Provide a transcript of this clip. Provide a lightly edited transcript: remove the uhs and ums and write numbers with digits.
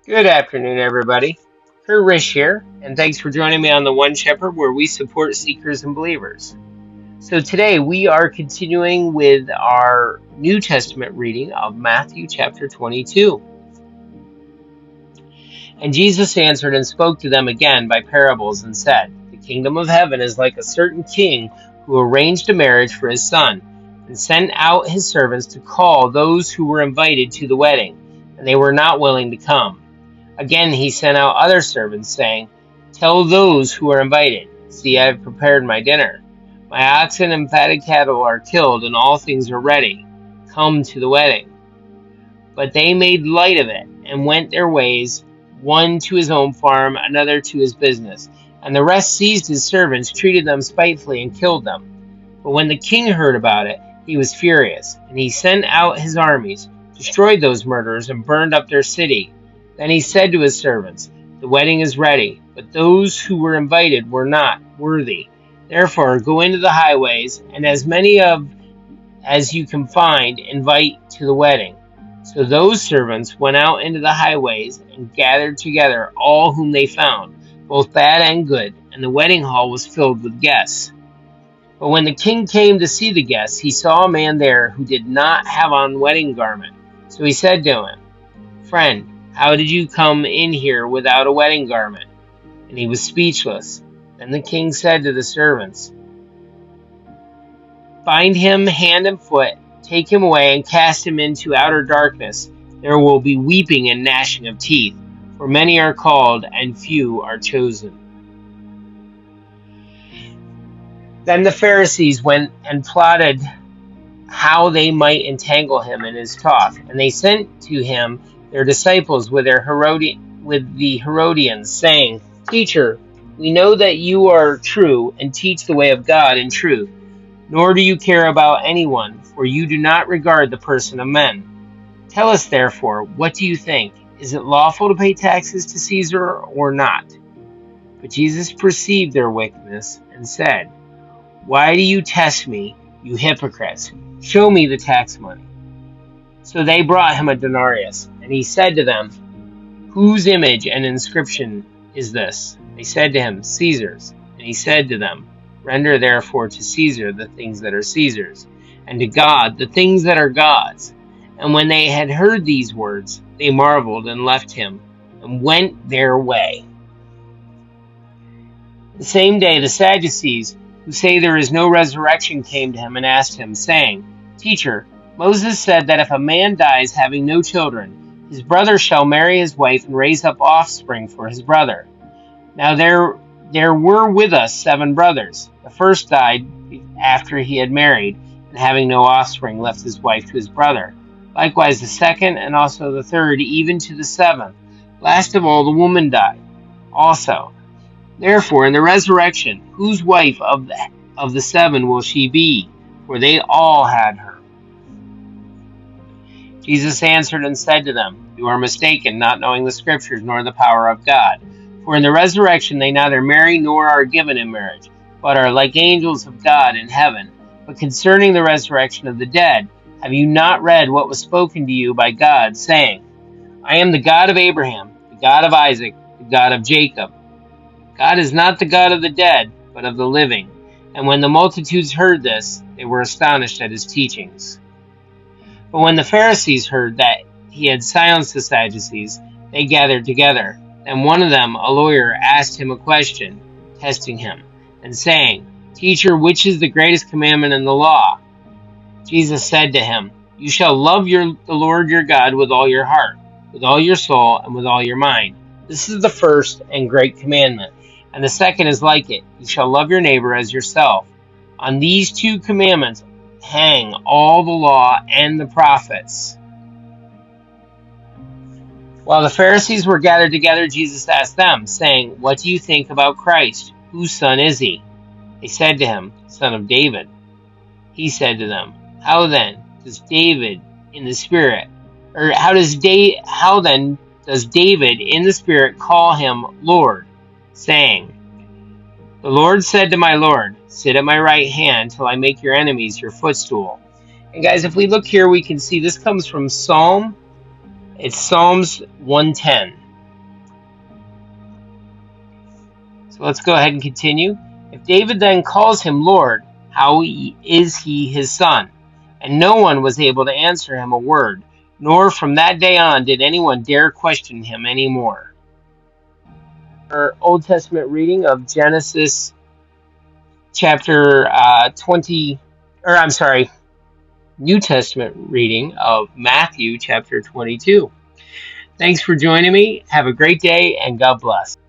Good afternoon, everybody. Kurt Rish here, and thanks for joining me on the One Shepherd, where we support seekers and believers. So today we are continuing with our New Testament reading of Matthew chapter 22. And Jesus answered and spoke to them again by parables and said, "The kingdom of heaven is like a certain king who arranged a marriage for his son, and sent out his servants to call those who were invited to the wedding, and they were not willing to come. Again he sent out other servants, saying, 'Tell those who are invited, see, I have prepared my dinner. My oxen and fatted cattle are killed, and all things are ready. Come to the wedding.' But they made light of it, and went their ways, one to his own farm, another to his business. And the rest seized his servants, treated them spitefully, and killed them. But when the king heard about it, he was furious, and he sent out his armies, destroyed those murderers, and burned up their city. Then he said to his servants, 'The wedding is ready, but those who were invited were not worthy. Therefore go into the highways, and as many of as you can find, invite to the wedding.' So those servants went out into the highways and gathered together all whom they found, both bad and good, and the wedding hall was filled with guests. But when the king came to see the guests, he saw a man there who did not have on wedding garment. So he said to him, 'Friend, how did you come in here without a wedding garment?' And he was speechless. Then the king said to the servants, 'Bind him hand and foot, take him away, and cast him into outer darkness. There will be weeping and gnashing of teeth, for many are called, and few are chosen.' Then the Pharisees went and plotted how they might entangle him in his talk, and they sent to him their disciples with the Herodians, saying, 'Teacher, we know that you are true and teach the way of God in truth, nor do you care about anyone, for you do not regard the person of men. Tell us therefore, what do you think? Is it lawful to pay taxes to Caesar or not?' But Jesus perceived their wickedness and said, 'Why do you test me, you hypocrites? Show me the tax money.' So they brought him a denarius, and he said to them, 'Whose image and inscription is this?' They said to him, 'Caesar's.' And he said to them, 'Render therefore to Caesar the things that are Caesar's, and to God the things that are God's.' And when they had heard these words, they marveled and left him, and went their way. The same day the Sadducees, who say there is no resurrection, came to him and asked him, saying, 'Teacher, Moses said that if a man dies having no children, his brother shall marry his wife and raise up offspring for his brother. Now there were with us 7 brothers. The first died after he had married, and having no offspring left his wife to his brother. Likewise the second, and also the third, even to the 7th. Last of all the woman died also. Therefore in the resurrection, whose wife of the 7 will she be? For they all had her.' Jesus answered and said to them, 'You are mistaken, not knowing the Scriptures nor the power of God. For in the resurrection they neither marry nor are given in marriage, but are like angels of God in heaven. But concerning the resurrection of the dead, have you not read what was spoken to you by God, saying, I am the God of Abraham, the God of Isaac, the God of Jacob? God is not the God of the dead, but of the living.' And when the multitudes heard this, they were astonished at his teachings. But when the Pharisees heard that he had silenced the Sadducees, they gathered together. Then one of them, a lawyer, asked him a question, testing him, and saying, 'Teacher, which is the greatest commandment in the law?' Jesus said to him, 'You shall love the Lord your God with all your heart, with all your soul, and with all your mind. This is the first and great commandment. And the second is like it. You shall love your neighbor as yourself. On these 2 commandments hang all the law and the prophets.' While the Pharisees were gathered together, Jesus asked them, saying, 'What do you think about Christ? Whose son is he?' They said to him, 'Son of David.' He said to them, 'How then does David in the Spirit in the Spirit call him Lord, saying, the Lord said to my Lord, sit at my right hand till I make your enemies your footstool.'" And guys, if we look here, we can see this comes from Psalms 110. So let's go ahead and continue. If David then calls him Lord, how is he his son? And no one was able to answer him a word, nor from that day on did anyone dare question him any more. Our Old Testament reading of Genesis chapter 20, or I'm sorry, New Testament reading of Matthew chapter 22. Thanks for joining me. Have a great day and God bless.